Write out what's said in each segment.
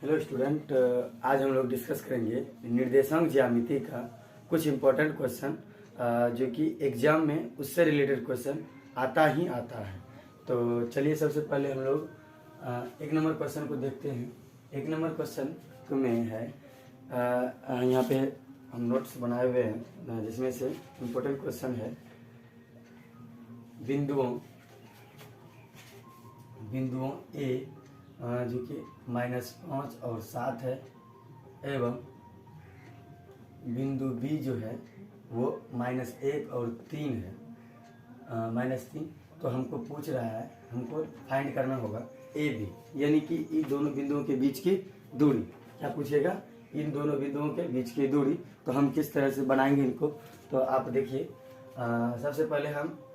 Hello student, आज हम लोग डिस्कस करेंगे निर्देशांक ज्यामिति का कुछ इम्पोर्टेंट क्वेश्चन जो कि एग्जाम में उससे रिलेटेड क्वेश्चन आता ही आता है। तो चलिए सबसे पहले हम लोग एक नंबर क्वेश्चन को देखते हैं। एक नंबर क्वेश्चन में है यहाँ पे हम नोट्स बनाए हुए हैं जिसमें से इम्पोर्टेंट क्वेश्चन है बिंदुओं ए जो कि -5 और 7 है एवं बिंदु बी जो है वो -1 और 3 है, -3। तो हमको पूछ रहा है, हमको फाइंड करना होगा ए बी, यानी कि इन दोनों बिंदुओं के बीच की दूरी। क्या पूछेगा? इन दोनों बिंदुओं के बीच की दूरी। तो हम किस तरह से बनाएंगे इनको, तो आप देखिए। सबसे पहले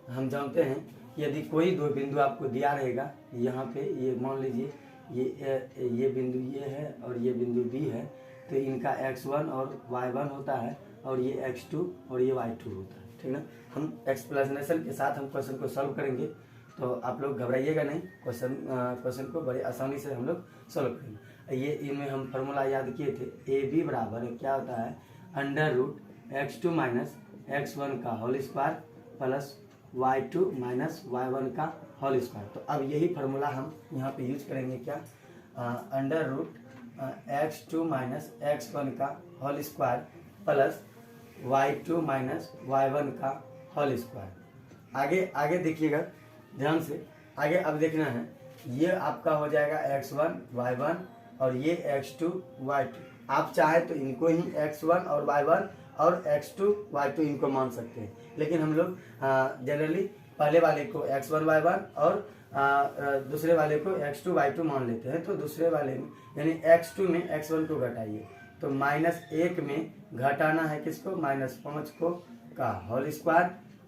हम जानते हैं कि यदि कोई दो बिंदु आपको दिया रहेगा, यहाँ पे ये मान लीजिए ये बिंदु ये है और ये बिंदु बी है, तो इनका x1 और y1 होता है और ये x2 और ये y2 होता है, ठीक ना। हम एक्सप्लेनेशन के साथ हम क्वेश्चन को सॉल्व करेंगे, तो आप लोग घबराइएगा नहीं। क्वेश्चन को बड़ी आसानी से हम लोग सॉल्व करेंगे। ये इनमें हम फार्मूला याद किए थे, ए बी बराबर क्या होता है, √x2 - x1 का whole square plus y2 - y1 का होल स्क्वायर। तो अब यही फार्मूला हम यहाँ पे यूज करेंगे। क्या? √x2 - x1 का whole square plus y2 - y1 का होल स्क्वायर। आगे देखिएगा ध्यान से। आगे अब देखना है, ये आपका हो जाएगा x1 y1 और ये x2 y2। आप चाहे तो इनको ही x1 और y1 और x2 y2 इनको मान सकते हैं, लेकिन हम लोग जनरली पहले वाले को x1 y1 और दूसरे वाले को x2 y2 मान लेते हैं। तो दूसरे वाले में यानी x2 में x1 को घटाइए, तो -1 में घटाना है किसको, -5 को का होल स्क्वायर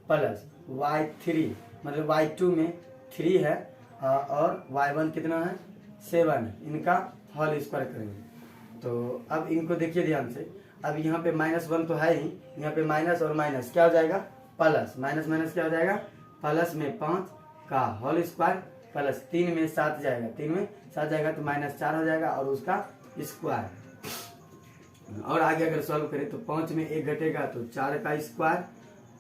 प्लस y3 मतलब y2 में 3 है और y1 कितना है, 7 है, इनका होल स्क्वायर करेंगे। तो अब इनको देखिए ध्यान से। अब यहाँ पे -1 तो है ही, यहाँ पे माइनस और माइनस क्या हो जाएगा, प्लस। माइनस क्या हो जाएगा, प्लस में 5 का होल स्क्वायर प्लस 3 में 7 जाएगा, 3 में 7 जाएगा तो -4 हो जाएगा और उसका स्क्वायर। और आगे अगर सॉल्व करें तो 5 में 1 घटेगा तो 4 का स्क्वायर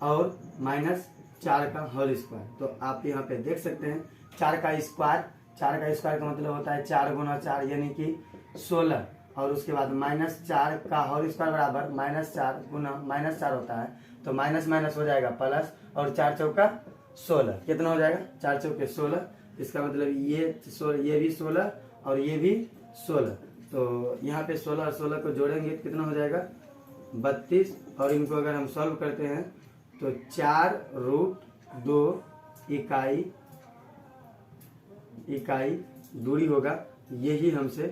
और -4 का होल स्क्वायर। तो आप यहाँ पे देख सकते हैं 4 का स्क्वायर का मतलब होता है 4 गुना 4 यानी कि 16, और उसके बाद -4 का होल स्क्वायर बराबर -4 गुना -4 होता है, तो माइनस हो जाएगा प्लस, और 4 चौका 16 कितना हो जाएगा, 4 चौके 16। इसका मतलब ये भी 16 और ये भी 16। तो यहाँ पे 16 और 16 को जोड़ेंगे तो कितना हो जाएगा, 32। और इनको अगर हम सॉल्व करते हैं तो 4√2 इकाई दूरी होगा। यही हमसे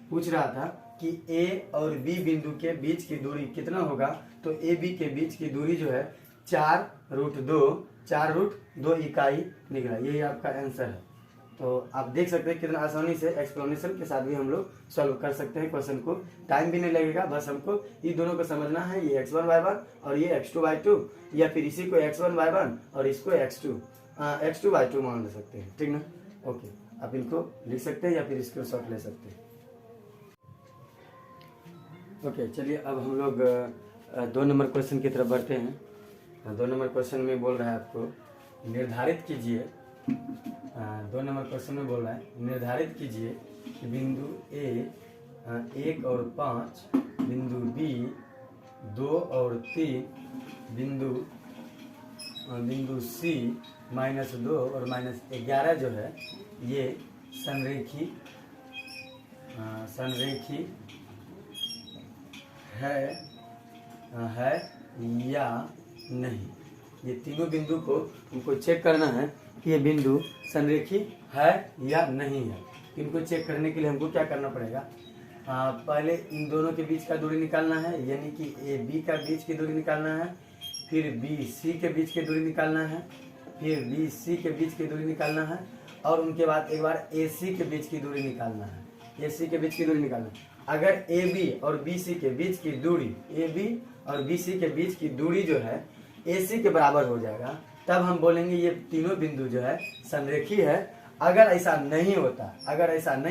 पूछ रहा था कि ए और बी बिंदु के बीच की दूरी कितना होगा। तो ए बी के बीच की दूरी जो है 4√2 इकाई निकला। यही आपका आंसर है। तो आप देख सकते हैं कितना आसानी से एक्सप्लेनेशन के साथ भी हम लोग सॉल्व कर सकते हैं क्वेश्चन को। टाइम भी नहीं लगेगा, बस हमको ये दोनों को समझना है, ये x1 y1 और ये x2 y2, या फिर इसी को x1 y1 और इसको x2 y2 मान ले सकते हैं, ठीक ना। ओके, आप इनको लिख सकते हैं या फिर स्क्रीनशॉट ले सकते हैं। ओके, चलिए अब हम लोग 2 नंबर क्वेश्चन की तरफ बढ़ते हैं। 2 नंबर क्वेश्चन में बोल रहा है आपको निर्धारित कीजिए। 2 नंबर क्वेश्चन में बोल रहा है निर्धारित कीजिए कि बिंदु ए 1 और 5, बिंदु बी 2 और 3, बिंदु सी -2 और -11 जो है ये संरेखी है या नहीं। ये तीनों बिंदु को हमको चेक करना है कि ये बिंदु संरेखी है या नहीं है। इनको चेक करने के लिए हमको क्या करना पड़ेगा, पहले इन दोनों के बीच का दूरी निकालना है, यानी कि ए बी का बीच की दूरी निकालना है, फिर बी सी के बीच की दूरी निकालना है, फिर बी सी के बीच की दूरी निकालना है, और उनके बाद एक बार ए सी के बीच की दूरी निकालना है। ए सी के बीच की दूरी निकालना है। अगर ए बी और बी सी के बीच की दूरी, ए बी और बी सी के बीच की दूरी जो है ए सी के बराबर हो जाएगा, तब हम बोलेंगे ये तीनों बिंदु जो है संरेखी है अगर ऐसा नहीं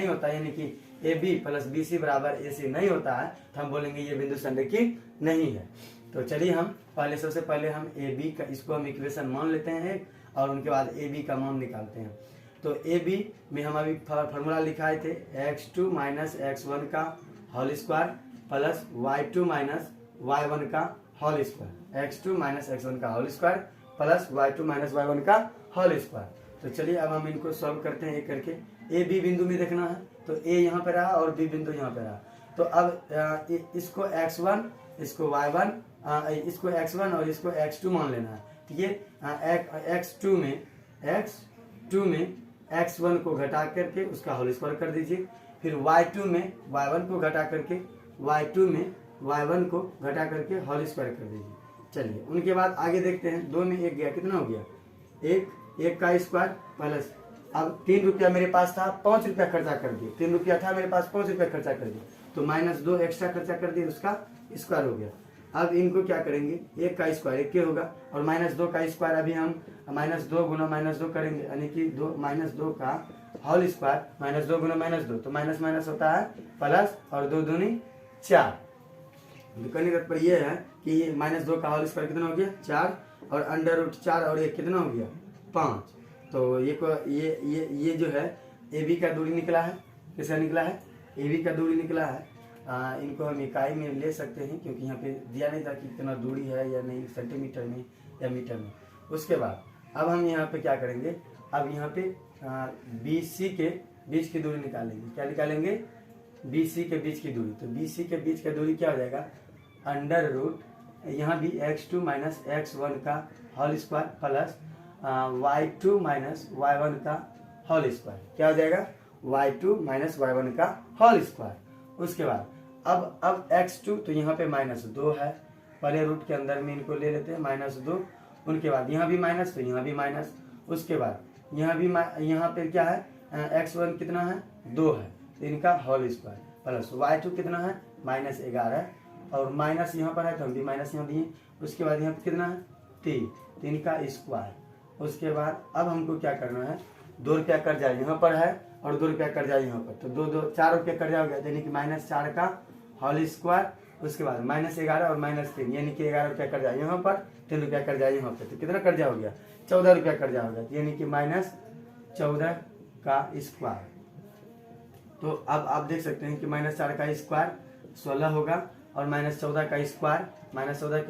होता यानी कि A B plus B C बराबर ए सी नहीं होता है तो हम बोलेंगे ये बिंदु संरेखित नहीं है। तो चलिए हम सबसे पहले हम ए बी का इसको हम इक्वेशन मान लेते हैं और उनके बाद ए बी का मान निकालते हैं। तो ए बी में हम अभी फार्मूला लिखाए थे x2 माइनस x1 का whole square plus y2 minus y1 का whole square, x2 minus x1 का whole square plus y2 minus y1 का होल स्क्वायर। तो चलिए अब हम इनको सॉल्व करते हैं एक करके। ए बी बिंदु में देखना है तो ए यहाँ पे रहा और बी बिंदु यहाँ पे रहा। तो अब इसको x1 इसको y1 इसको x1 और इसको x2 मान लेना है। ठीक है, x2 में x1 को घटा करके उसका होल स्क्वायर कर दीजिए, फिर y2 में y1 को घटा करके y2 में y1 को घटा करके होल स्क्वायर कर दीजिए। चलिए उनके बाद आगे देखते हैं। 2 में 1 गया, कितना हो गया? 1 का स्क्वायर प्लस अब 3 रुपया मेरे पास था, 5 रुपया खर्चा कर दिए। 3 रुपया था मेरे पास, 5 रुपया खर्चा कर दिए तो -2 एक्स्ट्रा खर्चा कर दिए, उसका स्क्वायर हो गया। अब इनको क्या करेंगे, 1 का स्क्वायर 1 होगा और -2 का स्क्वायर अभी हम -2 गुना -2 करेंगे यानी कि -2 का होल स्क्वायर -2 गुना -2 तो माइनस माइनस होता है प्लस और 2 दूनी 4। कहने का तात्पर्य यह है कि ये -2 का होल स्क्वायर कितना हो गया 4 और √4 और 1 कितना हो गया 5। तो ये जो है ए बी का दूरी निकला है। किसका निकला है? ए बी का दूरी निकला है। इनको हम इकाई में ले सकते हैं क्योंकि यहाँ पे दिया नहीं था कि कितना दूरी है या नहीं, सेंटीमीटर में या मीटर में। उसके बाद अब हम यहाँ पे क्या करेंगे, अब यहाँ पे बी सी के बीच की दूरी निकालेंगे। क्या निकालेंगे? बी सी के बीच की दूरी। तो बी सी के बीच की दूरी क्या हो जाएगा √ यहाँ भी x2 माइनस x1 का whole square plus y2 minus y1 का होल स्क्वायर। क्या हो जाएगा? y2 माइनस y1 का होल स्क्वायर। उसके बाद अब x2 तो यहाँ पे -2 है, पहले रूट के अंदर में इनको ले लेते हैं -2। उनके बाद यहाँ भी माइनस तो यहाँ भी माइनस। उसके बाद यहाँ पे क्या है x1 कितना है 2 है तो इनका होल स्क्वायर प्लस y2 कितना है -11 और माइनस यहाँ पर है तो हम भी माइनस यहाँ दिए। उसके बाद यहाँ पे कितना है 3 तो इनका स्क्वायर। उसके बाद अब हमको क्या करना है, 2 रुपया कर्जा यहाँ पर है और 2 रुपया कर्जा यहाँ पर तो 4 रुपया कर्जा हो गया यानी कि -4 का होल स्क्वायर। उसके बाद -11 और -3 यानी कि 11 रुपया कर्जा यहाँ पर, 3 रुपया कर्जा यहाँ पर तो कितना कर्जा हो गया 14 रुपया कर्जा हो गया यानी कि -14 का स्क्वायर। तो अब आप देख सकते हैं कि -4 का स्क्वायर 16 होगा और -14 का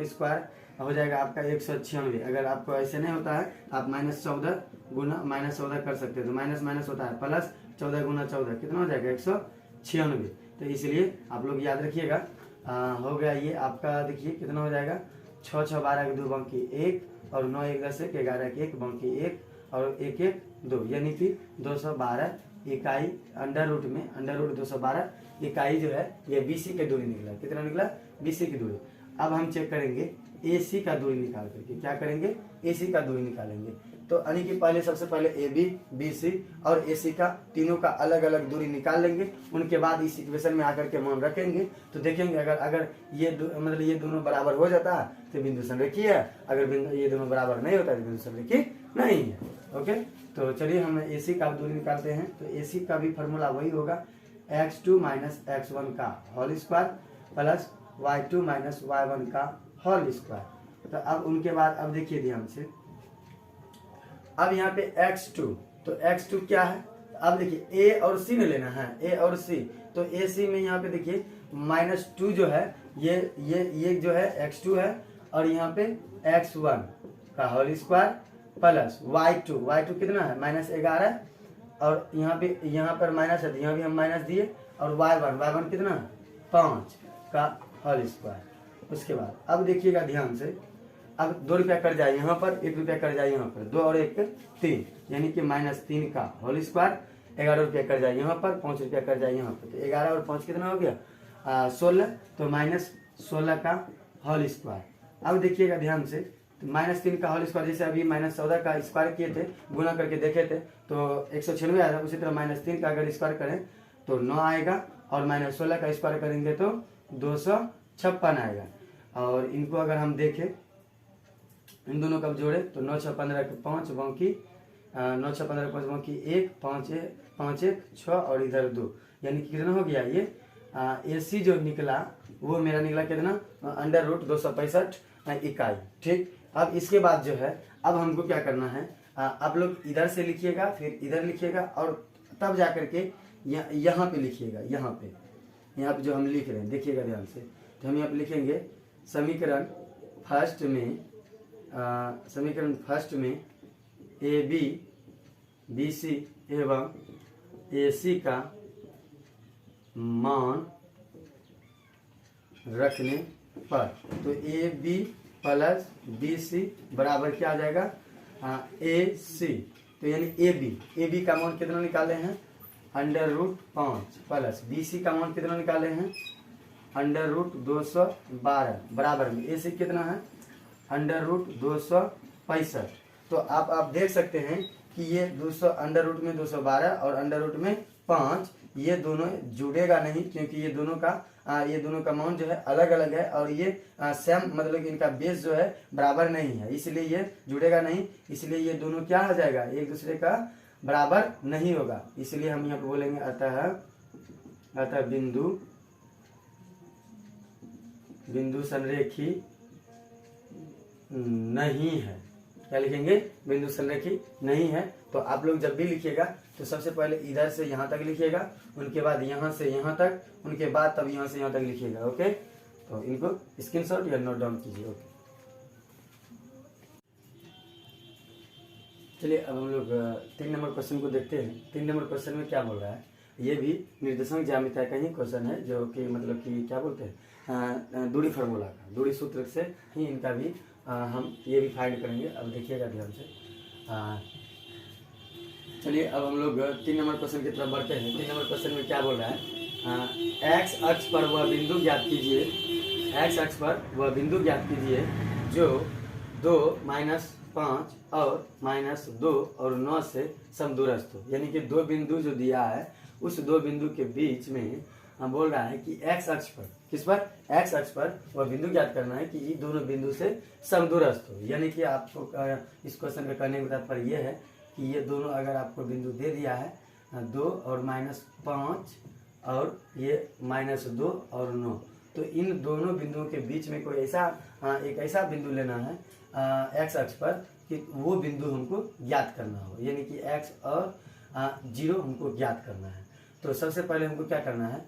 स्क्वायर हो जाएगा आपका 196। अगर आपको ऐसे नहीं होता है आप -14 गुना -14 कर सकते हैं तो माइनस माइनस होता है प्लस 14 गुना 14 कितना हो जाएगा 196। तो इसलिए आप लोग याद रखिएगा। हो गया ये आपका, देखिए कितना हो जाएगा 6 6 12 2 बाकी 1 और 9 1 10 1 11 1 बाकी 1 और 1 1 2 यानी कि 212 इकाई √ में √ 212 इकाई जो है ये BC की दूरी निकला। कितना निकला? BC की दूरी। अब हम चेक करेंगे AC का दूरी निकाल करके। क्या करेंगे? AC का दूरी निकालेंगे। तो यानी कि पहले सबसे पहले AB, BC और AC का तीनों का अलग अलग दूरी निकाल लेंगे। उनके बाद इस इक्वेशन में आकर के मान रखेंगे तो देखेंगे अगर ये मतलब ये दोनों बराबर हो जाता है तो बिंदु संरेखीय है, अगर ये दोनों बराबर नहीं होता तो बिंदु संरेखीय नहीं है। ओके, तो चलिए हम AC का दूरी निकालते हैं। तो AC का भी फॉर्मूला वही होगा x2 माइनस x1 का whole square plus y2 minus y1 का होल स्क्वायर। तो अब उनके बाद अब देखिए ध्यान से, अब यहाँ पे x2 तो x2 क्या है, अब देखिए A और C में लेना है, A और C। तो AC में यहाँ पे देखिए -2 जो है ये जो है x2 है और यहाँ पे x1 का होल स्क्वायर प्लस y2 कितना है -11 और यहाँ पर माइनस है तो यहाँ भी हम माइनस दिए और y1 कितना है 5 का होल स्क्वायर। उसके बाद अब देखिएगा ध्यान से, अब 2 रुपया कर जाए यहाँ पर, 1 रुपया कर जाए यहाँ पर, 2 और 1 3 यानी कि -3 का होल स्क्वायर। 11 रुपया कर जाए यहाँ पर, 5 रुपया कर जाए यहाँ पर तो 11 और 5 कितना हो गया 16 तो -16 का होल स्क्वायर। अब देखिएगा ध्यान से, तो -3 का होल स्क्वायर जैसे अभी -14 का स्क्वायर किए थे, गुना करके देखे थे तो 196 आया था। उसी तरह -3 का अगर स्क्वायर करें तो 9 आएगा और -16 का स्क्वायर करेंगे तो 256 आएगा। और इनको अगर हम देखें इन दोनों का जोड़े तो 9 6 15 के 5 बाकी 9 6 15 5 की 1 5 5 1 6 और इधर 2, यानी कि कितना हो गया ये AC जो निकला वो मेरा निकला कितना √265 इकाई। ठीक, अब इसके बाद जो है अब हमको क्या करना है, आप लोग इधर से लिखिएगा फिर इधर लिखिएगा और तब जा करके यहाँ पे लिखिएगा। यहाँ पे जो हम लिख रहे हैं देखिएगा ध्यान से, तो हम यहाँ पे लिखेंगे समीकरण फर्स्ट में AB BC एवं AC का मान रखने पर, तो AB प्लस BC बराबर क्या आ जाएगा AC, तो यानी AB का मान कितना निकाले हैं √5 प्लस BC का मान कितना निकाले हैं √212 बराबर में AC कितना है √265। तो आप देख सकते हैं कि ये √212 और √5 ये दोनों जुड़ेगा नहीं, क्योंकि ये दोनों का मान जो है अलग अलग है और ये सेम मतलब इनका बेस जो है बराबर नहीं है, इसलिए ये जुड़ेगा नहीं, इसलिए ये दोनों क्या हो जाएगा एक दूसरे का बराबर नहीं होगा। इसलिए हम यहाँ पे बोलेंगे अतः बिंदु संरेखी नहीं है। क्या लिखेंगे, बिंदु संरेखी नहीं है। तो आप लोग जब भी लिखिएगा तो सबसे पहले इधर से यहाँ तक लिखिएगा, उनके बाद यहाँ से यहाँ तक, उनके बाद तब यहाँ से यहाँ तक लिखिएगा। ओके, तो इनको स्क्रीनशॉट या नोट डाउन कीजिए। ओके, चलिए अब हम लोग 3 नंबर क्वेश्चन को देखते हैं। 3 नंबर क्वेश्चन में क्या बोल रहा है, ये भी निर्देशांक ज्यामिति का ही क्वेश्चन है, जो कि मतलब कि क्या बोलते हैं दूरी फार्मूला का, दूरी सूत्र से ही इनका भी हम ये भी फाइंड करेंगे। अब देखिएगा ध्यान से। चलिए अब हम लोग 3 नंबर क्वेश्चन की तरफ बढ़ते हैं। 3 नंबर क्वेश्चन में क्या बोल रहा है, एक्स अक्ष पर वह बिंदु ज्ञात कीजिए, एक्स अक्ष पर वह बिंदु ज्ञात कीजिए जो 2 -5 और -2 और 9 से समदूरस्थ हो। यानी कि 2 बिंदु जो दिया है उस 2 बिंदु के बीच में हम बोल रहा है कि एक्स अक्ष पर, किस पर, एक्स अक्ष पर वह बिंदु ज्ञात करना है कि ये दोनों बिंदु से समदूरस्थ हो। यानी कि आपको इस क्वेश्चन का करने का तात्पर्य यह है कि ये दोनों अगर आपको बिंदु दे दिया है 2 और -5 और ये -2 और 9, तो इन दोनों बिंदुओं के बीच में कोई एक ऐसा बिंदु लेना है एक्स अक्ष पर कि वो बिंदु हमको ज्ञात करना हो। यानी कि एक्स और 0 हमको ज्ञात करना है। तो सबसे पहले हमको क्या करना है,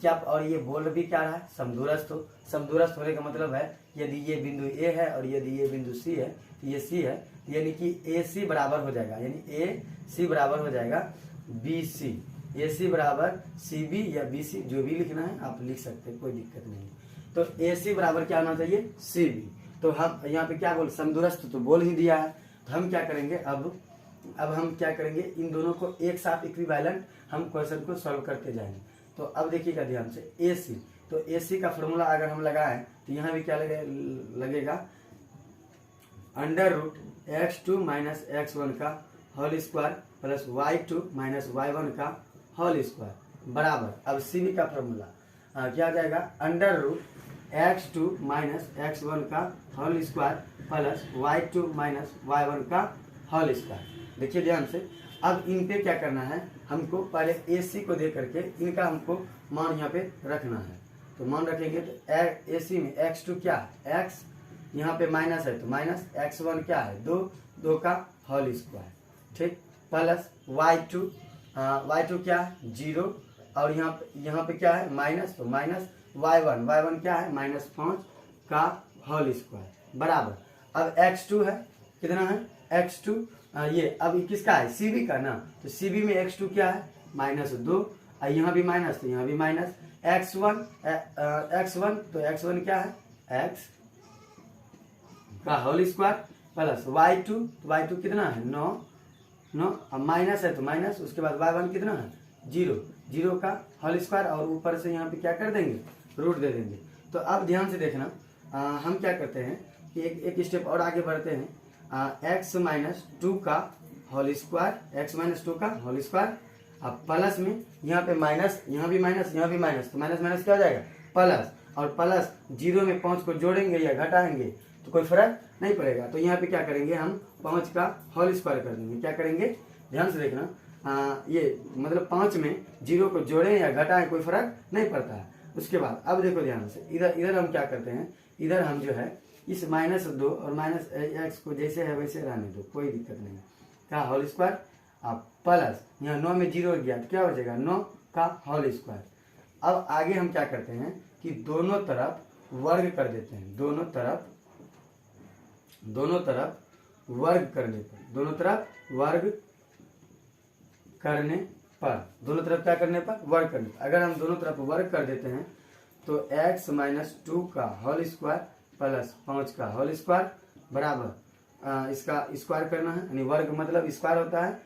क्या, और ये बोल भी क्या रहा है, समदूरस्थ हो। समदूरस्थ होने का मतलब है यदि ये बिंदु A है और यदि ये बिंदु C है, ये C है, यानी कि AC बराबर हो जाएगा, यानी AC बराबर हो जाएगा BC, AC बराबर CB या BC, जो भी लिखना है आप लिख सकते हैं, कोई दिक्कत नहीं। तो AC बराबर क्या होना चाहिए, CB। तो हम यहाँ पे क्या बोल, समदूरस्थ तो बोल ही दिया है, तो हम क्या करेंगे, अब हम क्या करेंगे, इन दोनों को एक साथ इक्विवेलेंट हम क्वेश्चन को सॉल्व करते जाएंगे। तो अब देखिएगा ध्यान से, AC, तो AC का फॉर्मूला अगर हम लगाएं तो यहाँ भी क्या लगेगा √(x2 - x1) का whole square plus y2 - y1 का होल स्क्वायर बराबर, अब CB का फॉर्मूला क्या आ जाएगा, √(x2 - x1) का whole square plus y2 - y1 का होल स्क्वायर। देखिए ध्यान से, अब इन पे क्या करना है, हमको पहले AC को दे करके इनका हमको मान यहाँ पे रखना है। तो मान रखेंगे तो AC में x2 क्या है, x यहाँ पे माइनस है तो माइनस, x1 क्या है 2 का होल स्क्वायर, ठीक, प्लस y2 क्या है 0, और यहाँ पे क्या है माइनस, तो माइनस y1 क्या है -5 का होल स्क्वायर बराबर। अब x2 है, कितना है x2, ये अब किसका है, CB का ना, तो CB में x2 क्या है -2, यहाँ भी माइनस तो यहाँ भी माइनस, x1 तो x1 क्या है x का होल स्क्वायर प्लस y2 कितना है 9, अब माइनस है तो माइनस, उसके बाद y1 कितना है 0 का होल स्क्वायर, और ऊपर से यहाँ पे क्या कर देंगे, रूट दे देंगे। तो अब ध्यान से देखना, हम क्या करते हैं कि एक स्टेप और आगे बढ़ते हैं, x -2 का होल स्क्वायर, x -2 का होल स्क्वायर, अब प्लस में यहाँ पे माइनस, यहाँ भी माइनस, यहाँ भी माइनस, तो माइनस माइनस क्या हो जाएगा प्लस, और प्लस 0 में 5 को जोड़ेंगे या घटाएंगे तो कोई फर्क नहीं पड़ेगा। तो यहाँ पे क्या करेंगे हम 5 का होल स्क्वायर कर देंगे। क्या करेंगे ध्यान से देखना, ये मतलब 5 में 0 को जोड़ें या घटाएं कोई फर्क नहीं पड़ता है। उसके बाद अब देखो ध्यान से, इधर हम क्या करते हैं, इधर हम जो है इस -2 और -x को जैसे है वैसे रहने दो, कोई दिक्कत नहीं। क्या होल स्क्वायर प्लस यहाँ 9 में 0 गया तो क्या हो जाएगा 9 का होल स्क्वायर। अब आगे हम क्या करते हैं कि दोनों तरफ वर्ग कर देते हैं, दोनों तरफ वर्ग करने पर, दोनों तरफ वर्ग करने पर, दोनों तरफ क्या करने पर वर्ग करने पर, अगर हम दोनों तरफ वर्ग कर देते हैं तो x - 2 का होल स्क्वायर प्लस 5 का होल स्क्वायर बराबर इसका स्क्वायर करना है, यानी वर्ग मतलब स्क्वायर होता है।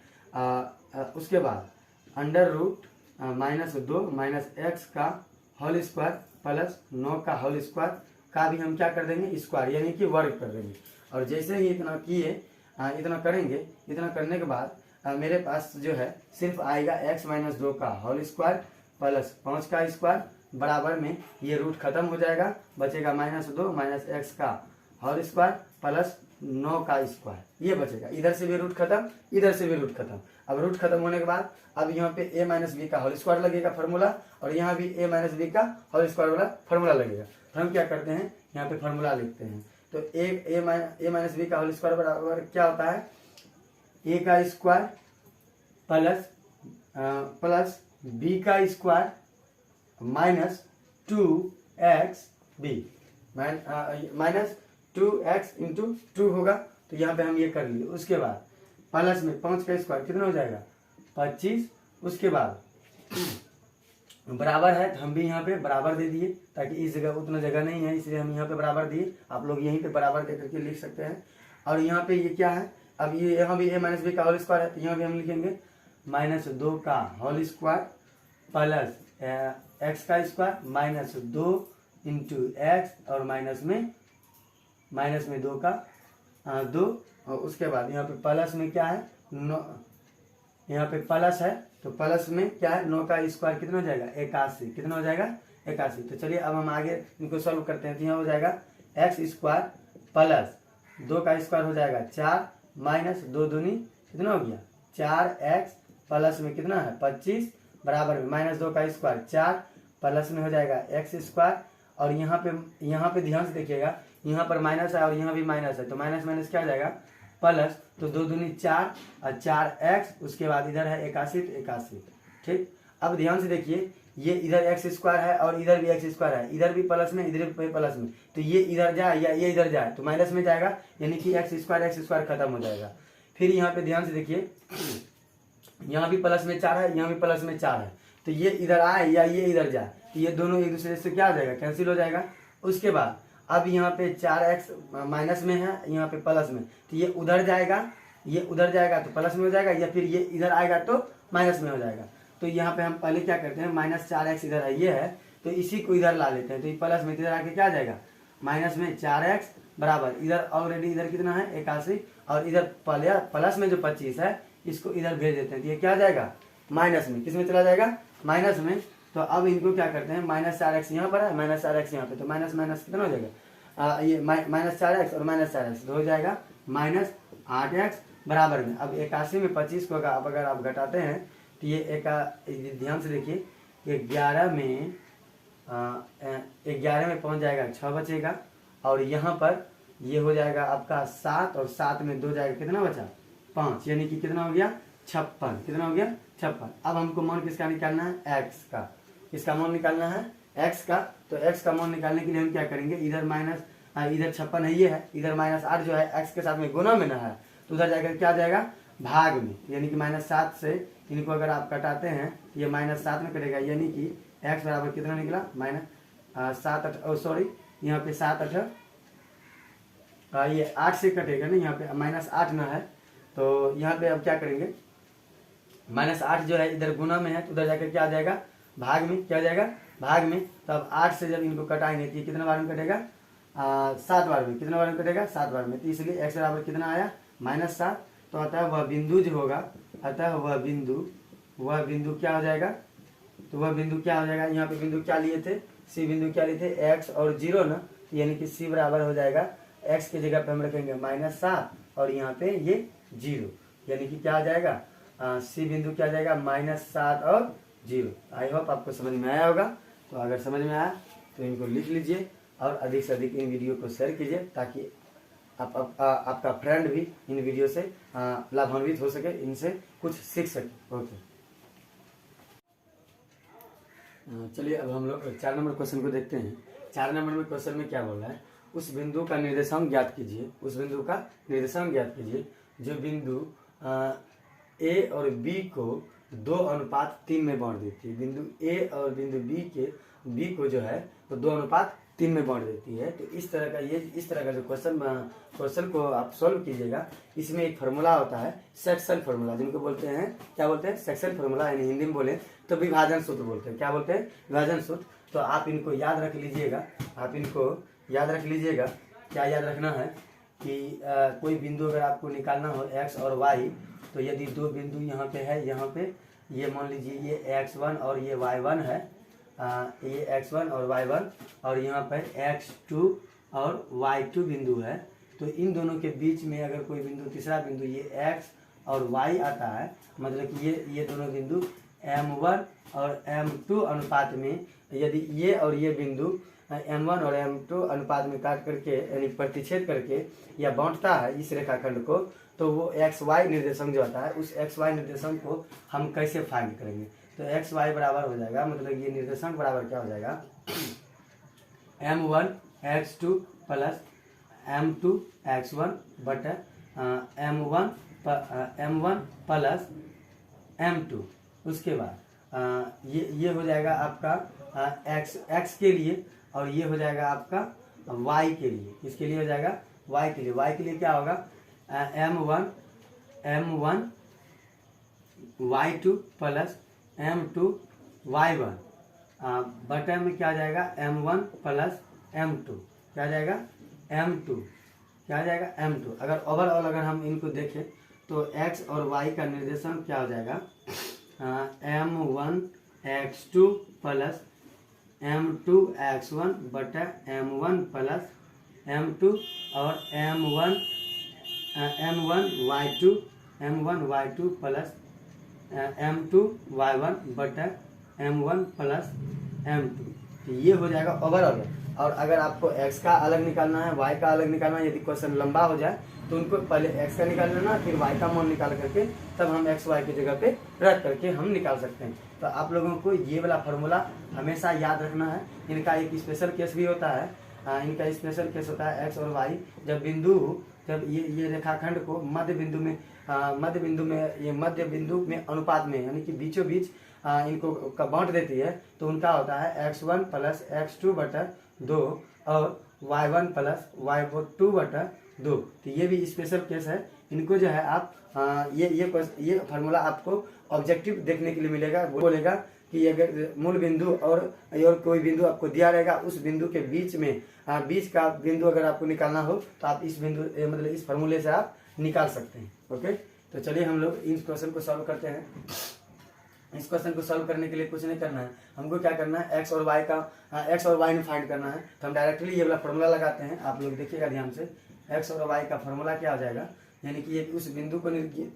उसके बाद √-2 -x का होल स्क्वायर प्लस 9 का होल स्क्वायर का भी हम क्या कर देंगे स्क्वायर, यानी कि वर्ग कर देंगे। और जैसे ही इतना किए, इतना करेंगे, इतना करने के बाद मेरे पास जो है सिर्फ आएगा x - 2 का होल स्क्वायर प्लस 5 का स्क्वायर बराबर में ये रूट खत्म हो जाएगा, बचेगा -2 -x का होल स्क्वायर प्लस 9 का स्क्वायर, ये बचेगा। इधर से भी रूट खत्म, इधर से भी रूट खत्म। अब रूट खत्म होने के बाद अब यहाँ पे a - b का होल स्क्वायर लगेगा फार्मूला, और यहाँ भी a - b का होल स्क्वायर वाला फार्मूला लगेगा। तो हम क्या करते हैं यहाँ पे फार्मूला लिखते हैं। तो a - b का होल स्क्वायर बराबर क्या होता है, a का स्क्वायर प्लस b का स्क्वायर -2xb -2x इंटू 2 होगा। तो यहाँ पे हम ये कर लिए। उसके बाद प्लस में 5 का स्क्वायर कितना हो जाएगा 25। उसके बाद बराबर है तो हम भी यहाँ पे बराबर दे दिए, ताकि इस जगह उतना जगह नहीं है इसलिए हम यहाँ पे बराबर दिए। आप लोग यहीं पे बराबर दे करके लिख सकते हैं। और यहाँ पे ये क्या है, अब ये यहाँ भी a - b का होल स्क्वायर है, तो यहाँ भी हम लिखेंगे -2 का होल स्क्वायर प्लस x का स्क्वायर -2 इंटू x और माइनस में 2 का 2। और उसके बाद यहाँ पे प्लस में क्या है 9, यहाँ पे प्लस है तो प्लस में क्या है 9 का स्क्वायर कितना हो जाएगा 81, कितना हो जाएगा 81। तो चलिए अब हम आगे इनको सॉल्व करते हैं। तो यहाँ हो जाएगा x स्क्वायर प्लस 2 का स्क्वायर हो जाएगा 4 माइनस 2 दूनी कितना हो गया 4x प्लस में कितना है 25 बराबर में -2 का स्क्वायर 4 प्लस में हो जाएगा x स्क्वायर। और यहाँ पे ध्यान से देखिएगा, यहाँ पर माइनस है और यहाँ भी माइनस है, तो माइनस क्या हो जाएगा प्लस, तो 2 दूनी 4 और 4x, उसके बाद इधर है 81 तो 81। ठीक, अब ध्यान से देखिए, ये इधर x स्क्वायर है और इधर भी x स्क्वायर है, इधर भी प्लस में इधर भी प्लस में, तो ये इधर जाए या ये इधर जाए तो माइनस में जाएगा, यानी कि x स्क्वायर खत्म हो जाएगा। फिर यहाँ पे ध्यान से देखिए, यहाँ भी प्लस में 4 है, यहाँ भी प्लस में 4 है, तो ये इधर आए या ये इधर जाए तो ये दोनों एक दूसरे से क्या हो जाएगा कैंसिल हो जाएगा। उसके बाद अब यहाँ पे 4x माइनस में है, यहाँ पे प्लस में, तो ये उधर जाएगा, ये उधर जाएगा तो प्लस में हो जाएगा, या फिर ये इधर आएगा तो माइनस में हो जाएगा। तो यहाँ पे हम पहले क्या करते हैं -4x इधर है, ये है तो इसी को इधर ला लेते हैं, तो ये प्लस में इधर आके क्या आ जाएगा माइनस में 4x बराबर, इधर ऑलरेडी इधर कितना है 81 और इधर प्लस में जो 25 है इसको इधर भेज देते हैं, तो ये क्या आ जाएगा माइनस में, किस में चला जाएगा माइनस में। तो अब इनको क्या करते हैं -4x यहाँ पर है, -4x यहाँ पे, तो माइनस कितना हो जाएगा ये -4x और -4x तो हो जाएगा -8x बराबर में। अब 81 में 25 को अगर आप घटाते हैं तो ये ध्यान से देखिए 11 में पहुंच जाएगा 6 बचेगा, और यहाँ पर ये हो जाएगा आपका 7 और 7 में 2 जाएगा, कितना बचा 5, यानी कि कितना हो गया 56, कितना हो गया 56। अब हमको मान किसका निकालना है x का, इसका मान निकालना है x का। तो x का मान निकालने के लिए हम क्या करेंगे, इधर इधर 56 है ये है, इधर -8 जो है x के साथ में गुना में ना है, तो उधर जाकर क्या आ जाएगा भाग में, यानी कि -7 से इनको अगर आप कटाते हैं ये -7 में कटेगा, यानी कि x बराबर कितना निकला यहाँ पे 7 8 ये 8 से कटेगा ना, यहाँ पे -8 ना है, तो यहाँ पे अब क्या करेंगे -8 जो है इधर गुना में है, तो उधर जाकर क्या आ जाएगा भाग में, क्या आ जाएगा भाग में। तो अब 8 से जब इनको कटाएंगे तो ये कितना बार में कटेगा 7 बार में, कितना बार में कटेगा 7 बार में, तो इसलिए x बराबर कितना आया -7। तो अतः वह बिंदु जो होगा, अतः वह बिंदु क्या हो जाएगा, तो वह बिंदु क्या हो जाएगा, यहाँ पे बिंदु क्या लिए थे C बिंदु क्या लिए थे x और 0 ना, तो यानी कि C बराबर हो जाएगा x की जगह पे हम रखेंगे -7 और यहाँ पे ये 0, यानी कि क्या आ जाएगा सी बिंदु क्या आ जाएगा -7 और 0। आई होप आपको समझ में आया होगा। तो अगर समझ में आया तो इनको लिख लीजिए और अधिक से अधिक इन वीडियो को शेयर कीजिए ताकि आपका फ्रेंड भी इन वीडियो से लाभान्वित हो सके, इनसे कुछ सीख सके। ओके, चलिए अब हम लोग 4 नंबर क्वेश्चन को देखते हैं। 4 नंबर में क्वेश्चन में क्या बोल रहा है, उस बिंदु का निर्देशांक ज्ञात कीजिए। उस बिंदु का निर्देशांक ज्ञात कीजिए जो बिंदु ए और बी को 2:3 में बांट देती है। बिंदु ए और बिंदु बी को जो है तो 2:3 में बांट देती है। तो इस तरह का जो क्वेश्चन को आप सॉल्व कीजिएगा, इसमें एक फार्मूला होता है सेक्शन फार्मूला, जिनको बोलते हैं क्या बोलते हैं सेक्शन फार्मूला, यानी हिंदी में बोले तो विभाजन सूत्र बोलते हैं। क्या बोलते हैं विभाजन सूत्र। तो आप इनको याद रख लीजिएगा, क्या याद रखना है कि कोई बिंदु अगर आपको निकालना हो x और y, तो यदि 2 बिंदु यहाँ पे है, यहाँ पे ये मान लीजिए ये x1 और ये y1 है, ये x1 और y1 और यहाँ पर x2 और y2 बिंदु है। तो इन दोनों के बीच में अगर कोई बिंदु, तीसरा बिंदु ये x और y आता है, मतलब कि ये दोनों बिंदु m1 और m2 अनुपात में, यदि ये और ये बिंदु m1 और m2 अनुपात में काट करके यानी प्रतिच्छेद करके या बांटता है इस रेखाखंड को, तो वो xy निर्देशांक जो आता है उस xy निर्देशांक को हम कैसे फाइंड करेंगे। तो xy बराबर हो जाएगा, मतलब ये निर्देशांक बराबर क्या हो जाएगा m1 x2 plus m2 x1 बटा m1 प्लस m2। उसके बाद ये हो जाएगा आपका x के लिए और ये हो जाएगा आपका y के लिए। इसके लिए हो जाएगा y के लिए क्या होगा m1 y2 plus m2 y1 बटा में क्या आ जाएगा m1 प्लस m2 क्या आ जाएगा m2। अगर ओवरऑल अगर हम इनको देखें तो x और y का निर्देशांक क्या हो जाएगा m1 x2 plus m2 x1 बटा m1 प्लस m2 और m1 y2 plus m2 y1 बटा m1 प्लस m2। तो ये हो जाएगा ओवरऑल। और अगर आपको x का अलग निकालना है, y का अलग निकालना है, यदि क्वेश्चन लंबा हो जाए तो उनको पहले x का निकाल लेना, फिर y का मान निकाल करके तब हम x y की जगह पे रख करके हम निकाल सकते हैं। तो आप लोगों को ये वाला फार्मूला हमेशा याद रखना है। इनका एक स्पेशल केस भी होता है, इनका स्पेशल केस होता है x और y, जब ये रेखाखंड को मध्य बिंदु में अनुपात में यानी कि बीचों बीच इनको बांट देती है, तो उनका होता है x1 प्लस x2 बटा 2 और y1 प्लस y2 बटा 2। तो ये भी स्पेशल केस है। इनको जो है आप ये फार्मूला आपको ऑब्जेक्टिव देखने के लिए मिलेगा। बोलेगा कि अगर मूल बिंदु और कोई बिंदु आपको दिया रहेगा, उस बिंदु के बीच का बिंदु अगर आपको निकालना हो तो आप इस बिंदु मतलब इस फार्मूले से आप निकाल सकते हैं। ओके, तो चलिए हम लोग इस क्वेश्चन को सॉल्व करते हैं। इस क्वेश्चन को सॉल्व करने के लिए कुछ नहीं करना है, हमको क्या करना है x और y में फाइंड करना है। तो हम डायरेक्टली ये वाला फार्मूला लगाते हैं। आप लोग देखिएगा ध्यान से, x और y का फार्मूला क्या हो जाएगा, यानी कि ये उस बिंदु को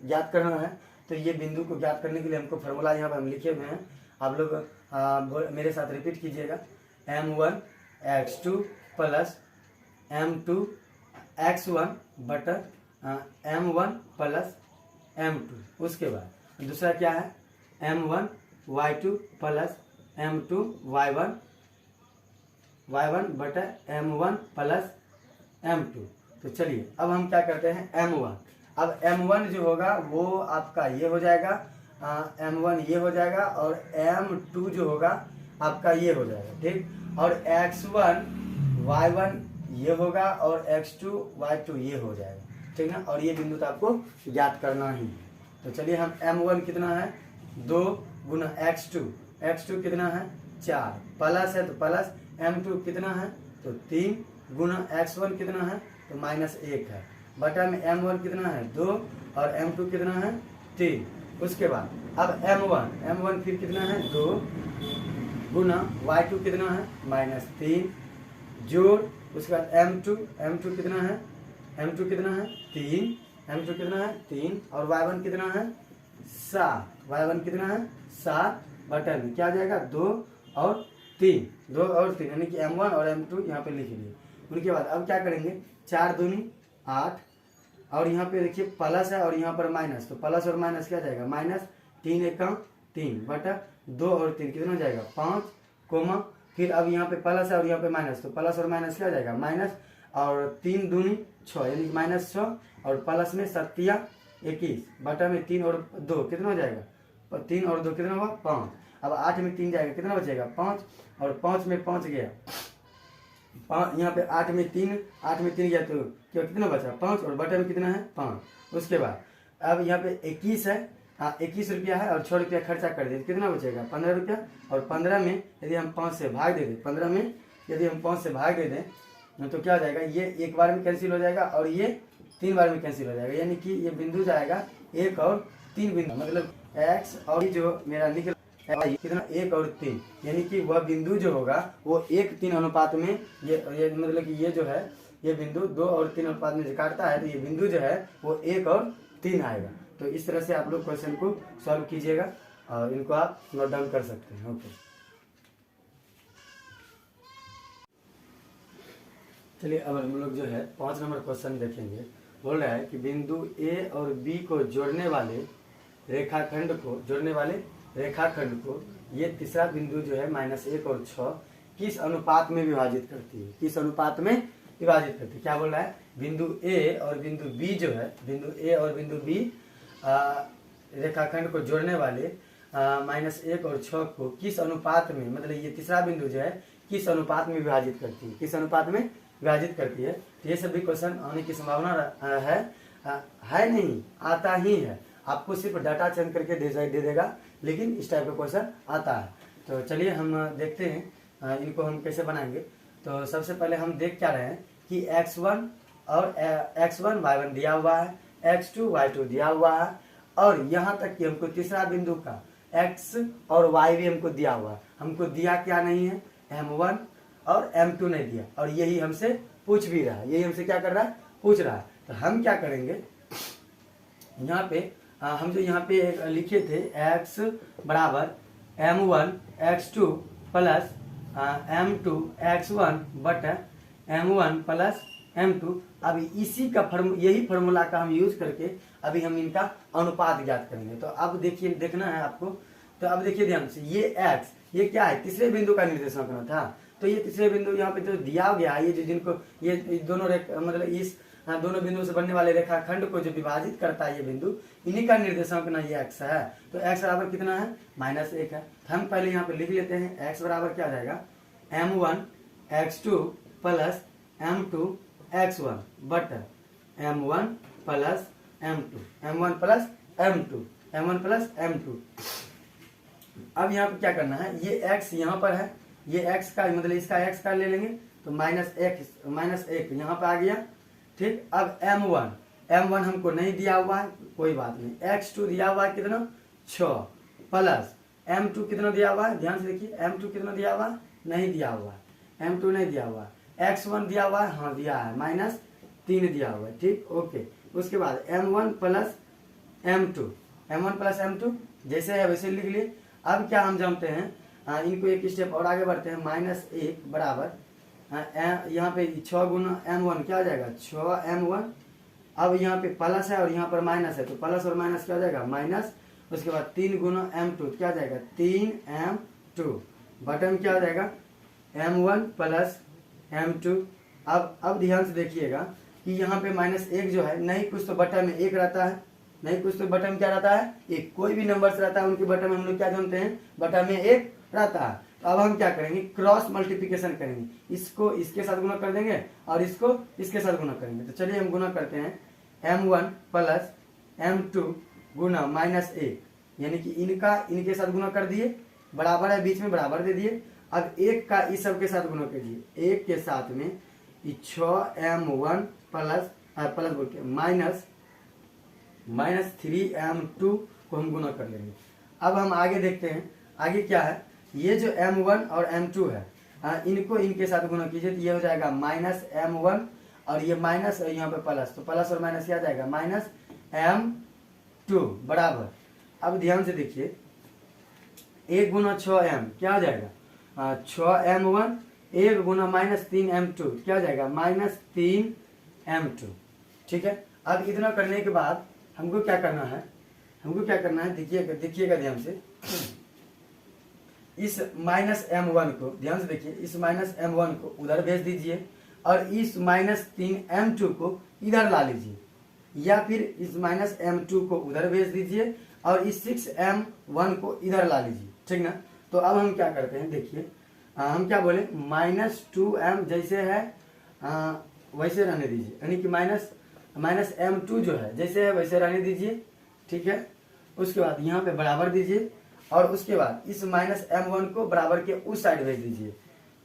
ज्ञात करना है। तो ये बिंदु को ज्ञात करने के लिए हमको फार्मूला यहाँ पर हम लिखे हुए हैं, आप लोग मेरे साथ रिपीट कीजिएगा। m1 x2 plus m2 x1 बटा m1 प्लस m2। उसके बाद दूसरा क्या है m1 y2 plus m2 y1 बटा m1 प्लस m2। तो चलिए अब हम क्या करते हैं m1। अब m1 जो होगा वो आपका ये हो जाएगा, m1 ये हो जाएगा और m2 जो होगा आपका ये हो जाएगा, ठीक। और x1 y1 ये होगा और x2 y2 ये हो जाएगा, ठीक ना। और ये बिंदु तो आपको ज्ञात करना ही। तो चलिए हम m1 कितना है 2 गुना x2 कितना है 4 प्लस है तो प्लस m2 कितना है तो 3 गुना x1 कितना है तो -1 है बटा में m1 कितना है 2 और m2 कितना है 3। उसके बाद अब m1 फिर कितना है 2 गुना y2 कितना है -3 जोड़, उसके बाद m2 कितना है, m2 कितना है 3, m2 कितना है 3 और y1 कितना है 7, y1 कितना है 7 बटा में क्या आ जाएगा 2 और 3 यानी कि m1 और m2 यहाँ पे लिख लिए। उनके बाद अब क्या करेंगे 4 दूनी 8 और यहाँ पे देखिए प्लस है और यहाँ पर माइनस, तो प्लस और माइनस क्या जाएगा माइनस 3 एकम 3 बटा 2 और 3 कितना जाएगा 5 कोमा, फिर अब यहाँ पे प्लस है और यहाँ पे माइनस, तो प्लस और माइनस क्या जाएगा माइनस और 3 दूनी 6 यानी माइनस 6 और प्लस में 7 21 बटा में 3 और 2 कितना हो जाएगा 3 और 2 कितना हुआ 5। अब 8 में 3 जाएगा कितना बचेगा 5 और 5 में 5 गया, यहाँ पे 8 में 3 गया तो क्या कितना बचा 5 और बटा में कितना है 5। उसके बाद अब यहाँ पे 21 है, 21 रुपया है और 6 रुपया खर्चा कर दिए कितना बचेगा 15 रुपया, और 15 में यदि हम 5 से भाग दे दें 15 में यदि हम 5 से भाग दे दें तो क्या हो जाएगा ये एक बार में कैंसिल हो जाएगा और ये 3 बार में कैंसिल हो जाएगा, यानी कि ये बिंदु जाएगा 1 और 3 बिंदु, मतलब x और जो मेरा निकल कितना 1 और 3, यानी कि वह बिंदु जो होगा वो 1-3 अनुपात में ये मतलब कि ये जो है ये बिंदु 2 और 3 अनुपात में जो काटता है तो ये बिंदु जो है वो 1 और 3 आएगा। तो इस तरह से आप लोग क्वेश्चन को सॉल्व कीजिएगा और इनको आप नोट डाउन कर सकते हैं। ओके, चलिए अब हम लोग जो है 5 नंबर क्वेश्चन देखेंगे। बोल रहा है कि बिंदु A और B को जोड़ने वाले रेखाखंड को ये तीसरा बिंदु जो है -1 और 6 किस अनुपात में विभाजित करती है, किस अनुपात में विभाजित करती है। क्या बोल रहा है बिंदु A और बिंदु B जो है, बिंदु A और बिंदु B रेखाखंड को जोड़ने वाले -1 और 6 को किस अनुपात में, मतलब ये तीसरा बिंदु जो है किस अनुपात में विभाजित करती है, किस अनुपात में विभाजित करती है। तो ये सभी क्वेश्चन आने की संभावना है नहीं, आता ही है, आपको सिर्फ डाटा चेंज करके दे देगा, लेकिन इस टाइप का क्वेश्चन आता है। तो चलिए हम देखते हैं इनको हम कैसे बनाएंगे। तो सबसे पहले हम देख क्या रहे हैं कि x1 और x1 y1 दिया हुआ है, x2 y2 दिया हुआ है, और यहाँ तक कि हमको तीसरा बिंदु का x और y भी हमको दिया हुआ है। हमको दिया क्या नहीं है m1 और m2 नहीं दिया, और यही हमसे पूछ भी रहा है, यही हमसे क्या कर रहा है पूछ रहा है। तो हम क्या करेंगे यहाँ पे हम जो यहाँ पे लिखे थे x बराबर m1 x2 plus m2 x1 बटा m1 प्लस m2, अभी इसी का यही फार्मूला का हम यूज करके अभी हम इनका अनुपात ज्ञात करेंगे। तो अब देखिए देखना है आपको, तो अब देखिए ध्यान से ये x ये क्या है तीसरे बिंदु का निर्देशांक करना था, तो ये तीसरे बिंदु यहाँ पे जो दिया गया है, ये जो जिनको ये दोनों मतलब इस दोनों बिंदुओं से बनने वाले रेखाखंड को जो विभाजित करता है ये बिंदु, इन्हीं का निर्देशांक ना ये x है। तो x बराबर कितना है -1 है। तो हम पहले यहाँ पे लिख लेते हैं x बराबर क्या जाएगा m1 x2 plus m2 x1 बटा m1 plus m1 plus m2। अब यहाँ पे क्या करना है, ये x यहाँ पर है, ये x का मतलब इसका x का ले लेंगे तो -1 यहाँ पे आ गया, ठीक। अब m1 हमको नहीं दिया हुआ है, कोई बात नहीं। x2 दिया हुआ है कितना 6 प्लस m2 कितना दिया हुआ है, ध्यान से देखिए m2 कितना दिया हुआ है, नहीं दिया हुआ है, m2 नहीं दिया हुआ है। x1 दिया हुआ है, हाँ दिया है, -3 दिया हुआ है, ठीक ओके। उसके बाद m1 प्लस m2 जैसे है वैसे लिख लिए। अब क्या हम जानते हैं इनको एक स्टेप और आगे बढ़ते हैं, -1 बराबर यहाँ पे 6 गुना m1 क्या हो जाएगा 6m1। अब यहाँ पे प्लस है और यहाँ पर माइनस है, तो प्लस और माइनस क्या हो जाएगा माइनस। उसके बाद 3 गुना m2 क्या हो जाएगा 3m2 बटन क्या हो जाएगा m1 प्लस m2। अब ध्यान से देखिएगा कि यहाँ पे -1 जो है, नहीं कुछ तो बटन में 1 रहता है, नहीं कुछ तो बटन में क्या रहता है एक, कोई भी नंबर से रहता है उनके बटन में हम लोग क्या जानते हैं बटन में 1 रहता है। तो अब हम क्या करेंगे क्रॉस मल्टीप्लिकेशन करेंगे, इसको इसके साथ गुना कर देंगे और इसको इसके साथ गुना करेंगे। तो चलिए हम गुना करते हैं m1 प्लस m2 गुना -1, यानी कि इनके साथ गुना कर दिए, बराबर है बीच में बराबर दे दिए। अब 1 का इस सब के साथ गुना कीजिए, 1 के साथ में 6m1 प्लस बोल के -3m2 को हम गुना कर लेंगे। अब हम आगे देखते हैं, आगे क्या है, ये जो m1 और m2 है, इनको इनके साथ गुना कीजिए तो ये हो जाएगा -m1 और ये माइनस और यहाँ पे प्लस, तो प्लस और माइनस क्या जाएगा -m2 बराबर। अब ध्यान से देखिए 1 गुना 6m क्या हो जाएगा 6m1, 1 गुना -3m2 क्या हो जाएगा -3m2। ठीक है, अब इतना करने के बाद हमको क्या करना है, देखिएगा ध्यान से, इस -m1 को ध्यान से देखिए, इस -m1 को उधर भेज दीजिए और इस -3m2 को इधर ला लीजिए, या फिर इस -m2 को उधर भेज दीजिए और इस 6m1 को इधर ला लीजिए। ठीक ना, तो अब हम क्या करते हैं, देखिए हम क्या बोले -2m जैसे है वैसे रहने दीजिए, यानी कि -m2 जो है जैसे है वैसे रहने दीजिए। ठीक है, उसके बाद यहाँ पे बराबर दीजिए और उसके बाद इस -m1 को बराबर के उस साइड भेज दीजिए।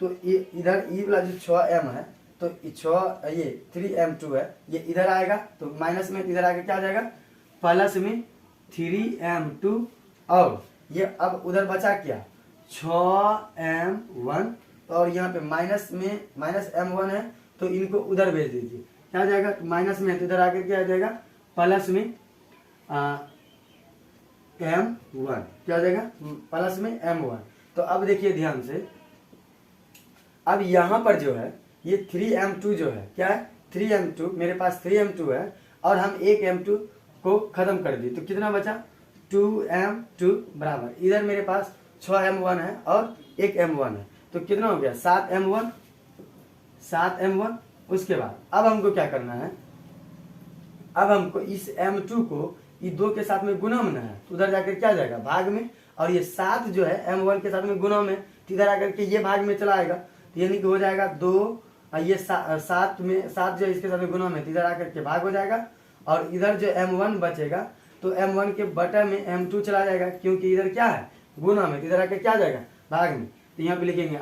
तो इधर ये वाला जो 6m है तो ये 3m2 है, ये इधर आएगा तो माइनस में इधर आके क्या आ जाएगा प्लस में 3m2 और ये अब उधर बचा क्या 6m1 और यहाँ पे माइनस में -m1 है तो इनको उधर भेज दीजिए, क्या आ जाएगा माइनस में तो इधर आके क्या आ जाएगा प्लस में m1 क्या आ जाएगा प्लस में m1। तो अब देखिए ध्यान से, अब यहाँ पर जो है ये 3m2 जो है क्या है 3m2, मेरे पास 3m2 है और हम एक m2 को खत्म कर दिए तो कितना बचा 2m2 बराबर, इधर मेरे पास 6m1 है और एक m1 है तो कितना हो गया 7m1। उसके बाद अब हमको क्या करना है, अब हमको इस m2 को ये 2 के साथ में गुना में है तो उधर जाकर क्या जाएगा भाग में, और ये 7 जो है m1 के साथ में गुना में तो इधर आकर के ये भाग में चला आएगा, तो यानी कि हो जाएगा 2 ये 7 में 7 जो इसके साथ में गुना में तो इधर आकर के भाग हो जाएगा और इधर जो m1 बचेगा तो m1 के बटा में m2 चला जाएगा क्योंकि इधर क्या है गुना में, तो इधर आकर क्या जाएगा भाग में। तो यहाँ पे लिखेंगे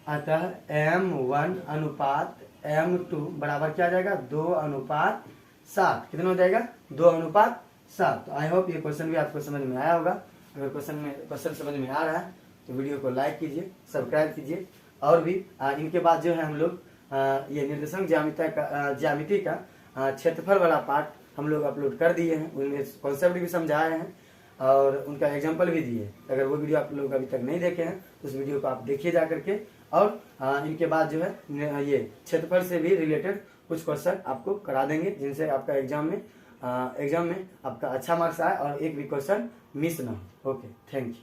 अतः m1 अनुपात m2 बराबर क्या आ जाएगा 2:7, कितना हो जाएगा 2:7। तो आई होप ये क्वेश्चन भी आपको समझ में आया होगा। अगर क्वेश्चन समझ में आ रहा है तो वीडियो को लाइक कीजिए, सब्सक्राइब कीजिए और भी इनके बाद जो है हम लोग ये निर्देशांक ज्यामिति का क्षेत्रफल वाला पार्ट हम लोग अपलोड कर दिए हैं, उनमें कॉन्सेप्ट भी समझाए हैं और उनका एग्जाम्पल भी दिए। अगर वो वीडियो आप लोग अभी तक नहीं देखे हैं तो उस वीडियो को आप देखिए जा करके, और इनके बाद जो है ये क्षेत्रफल से भी रिलेटेड कुछ क्वेश्चन आपको करा देंगे जिनसे आपका एग्जाम में आपका अच्छा मार्क्स आए और एक भी क्वेश्चन मिस ना हो। Okay, thank you.